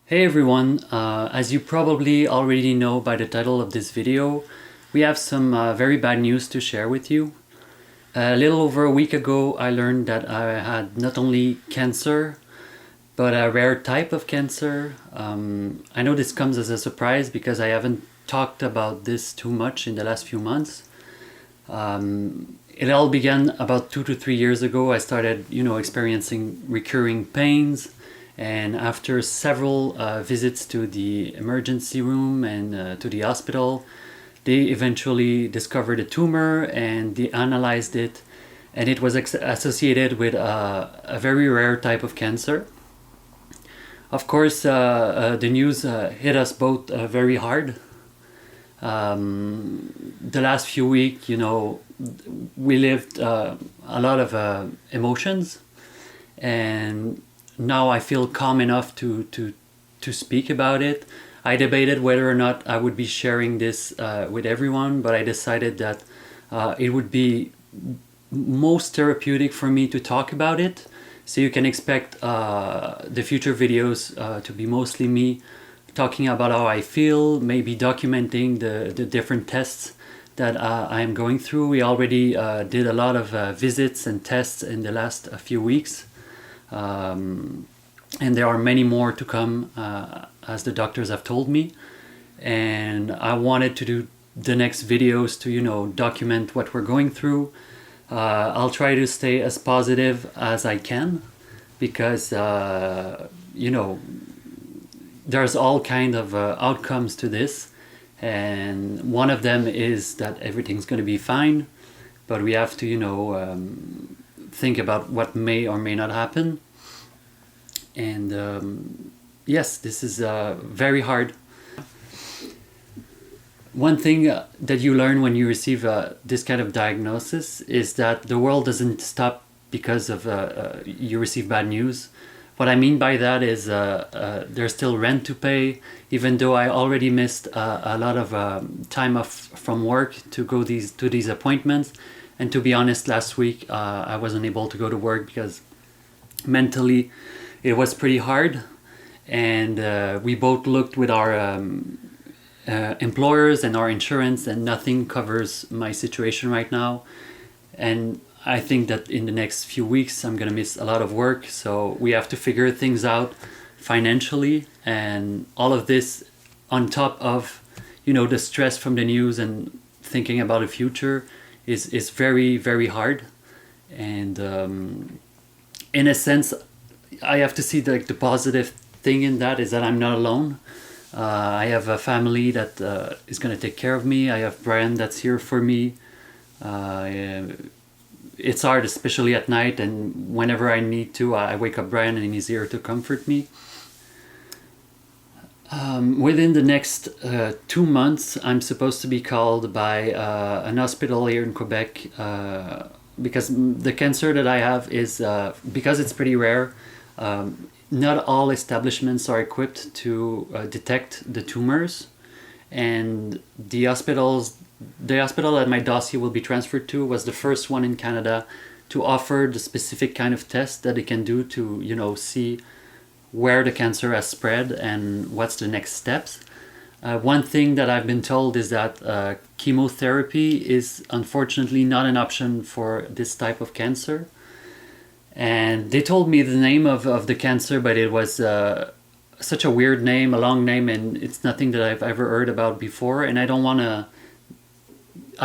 Hey everyone, as you probably already know by the title of this video, we have some very bad news to share with you. A little over a week ago I learned that I had not only cancer, but a rare type of cancer. I know this comes as a surprise because I haven't talked about this too much in the last few months. It all began about 2 to 3 years ago. I started, experiencing recurring pains. And after several visits to the emergency room and to the hospital, they eventually discovered a tumor and they analyzed it. And it was associated with a very rare type of cancer. Of course, the news hit us both very hard. The last few weeks, we lived a lot of emotions, and now I feel calm enough to speak about it. I debated whether or not I would be sharing this with everyone, but I decided that it would be most therapeutic for me to talk about it. So you can expect the future videos to be mostly me talking about how I feel, maybe documenting the different tests that I am going through. We already did a lot of visits and tests in the last few weeks. And there are many more to come, as the doctors have told me. And I wanted to do the next videos to, document what we're going through. I'll try to stay as positive as I can because, there's all kind of outcomes to this. And one of them is that everything's going to be fine, but we have to, think about what may or may not happen. And yes, this is very hard. One thing that you learn when you receive this kind of diagnosis is that the world doesn't stop because of you receive bad news. What I mean by that is there's still rent to pay, even though I already missed a lot of time off from work to go to these appointments. And to be honest, last week I wasn't able to go to work because mentally it was pretty hard. And we both looked with our employers and our insurance, and nothing covers my situation right now. And I think that in the next few weeks I'm gonna miss a lot of work, so we have to figure things out financially, and all of this on top of the stress from the news and thinking about the future is very, very hard. And in a sense, I have to see the positive thing in that is that I'm not alone. I have a family that is gonna take care of me. I have Brian that's here for me. It's hard, especially at night, and whenever I need to, I wake up Brian and he's here to comfort me. Within the next 2 months, I'm supposed to be called by an hospital here in Quebec because the cancer that I have is, because it's pretty rare, not all establishments are equipped to detect the tumors, and the hospital that my dossier will be transferred to was the first one in Canada to offer the specific kind of test that they can do to see where the cancer has spread and what's the next steps. One thing that I've been told is that chemotherapy is unfortunately not an option for this type of cancer. And they told me the name of the cancer, but it was such a weird name, a long name, and it's nothing that I've ever heard about before. And I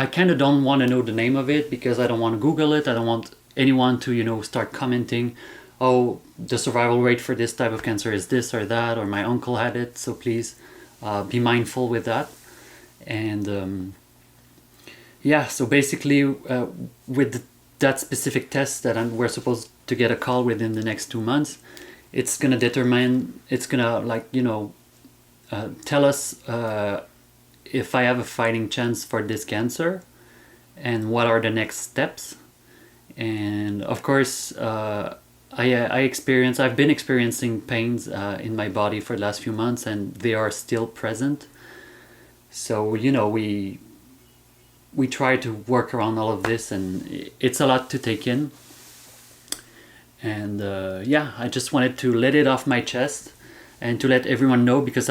kind of don't want to know the name of it because I don't want to Google it. I don't want anyone to, start commenting, oh, the survival rate for this type of cancer is this or that, or my uncle had it. So please be mindful with that. And so basically with that specific test that we're supposed to get a call within the next 2 months, it's going to tell us if I have a fighting chance for this cancer and what are the next steps. And of course, I've been experiencing pains in my body for the last few months, and they are still present. So, we try to work around all of this, and it's a lot to take in. And I just wanted to let it off my chest and to let everyone know, because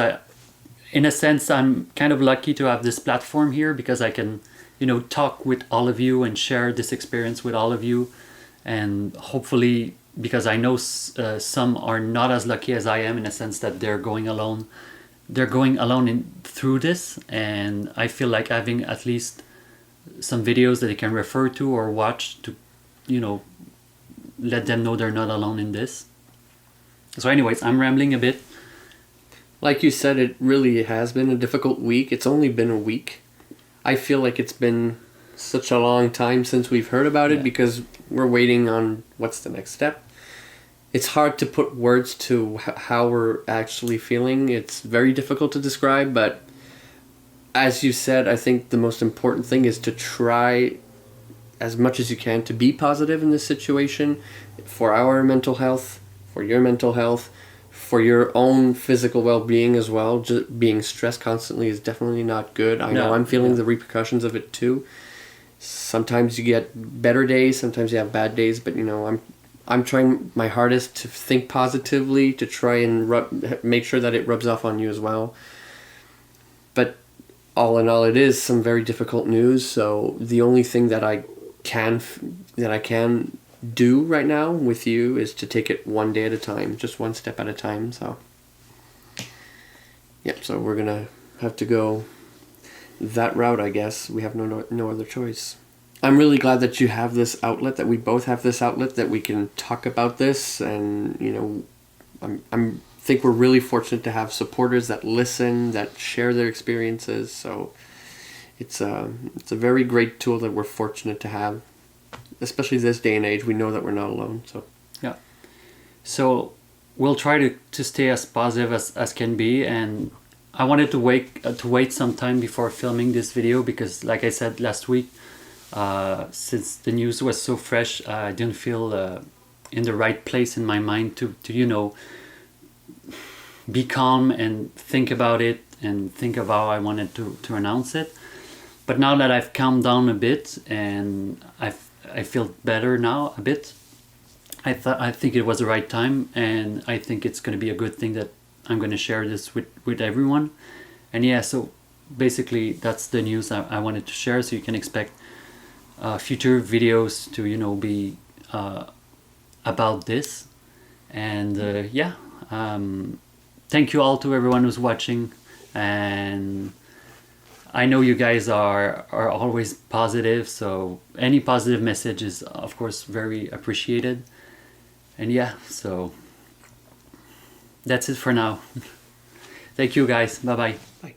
in a sense, I'm kind of lucky to have this platform here, because I can, talk with all of you and share this experience with all of you. And hopefully, because I know some are not as lucky as I am, in a sense that they're going alone. They're going alone through this, and I feel like having at least some videos that they can refer to or watch to, let them know they're not alone in this. So anyways, I'm rambling a bit. Like you said, it really has been a difficult week. It's only been a week. I feel like it's been such a long time since we've heard about it, because we're waiting on what's the next step. It's hard to put words to how we're actually feeling. It's very difficult to describe, but as you said, I think the most important thing is to try as much as you can to be positive in this situation, for our mental health, for your mental health, for your own physical well-being as well. Just being stressed constantly is definitely not good. I know I'm feeling the repercussions of it too. Sometimes you get better days, sometimes you have bad days, but I'm trying my hardest to think positively, to try and make sure that it rubs off on you as well. But all in all, it is some very difficult news. So the only thing that I can do right now with you is to take it one day at a time, just one step at a time. So so we're gonna have to go that route, I guess. We have no other choice. I'm really glad that you have this outlet, that we both have this outlet, that we can talk about this, and I'm think we're really fortunate to have supporters that listen, that share their experiences. So it's a very great tool that we're fortunate to have, especially this day and age. We know that we're not alone. So we'll try to stay as positive as can be, and I wanted to wait some time before filming this video, because like I said last week, since the news was so fresh, I didn't feel in the right place in my mind to be calm and think about it and think of how I wanted to announce it. But now that I've calmed down a bit and I feel better now a bit, I think it was the right time, and I think it's going to be a good thing that I'm going to share this with everyone. And so basically that's the news I wanted to share, so you can expect future videos to be about this. And thank you all to everyone who's watching, and I know you guys are always positive, so any positive message is of course very appreciated. And so that's it for now. Thank you guys. Bye-bye. Bye.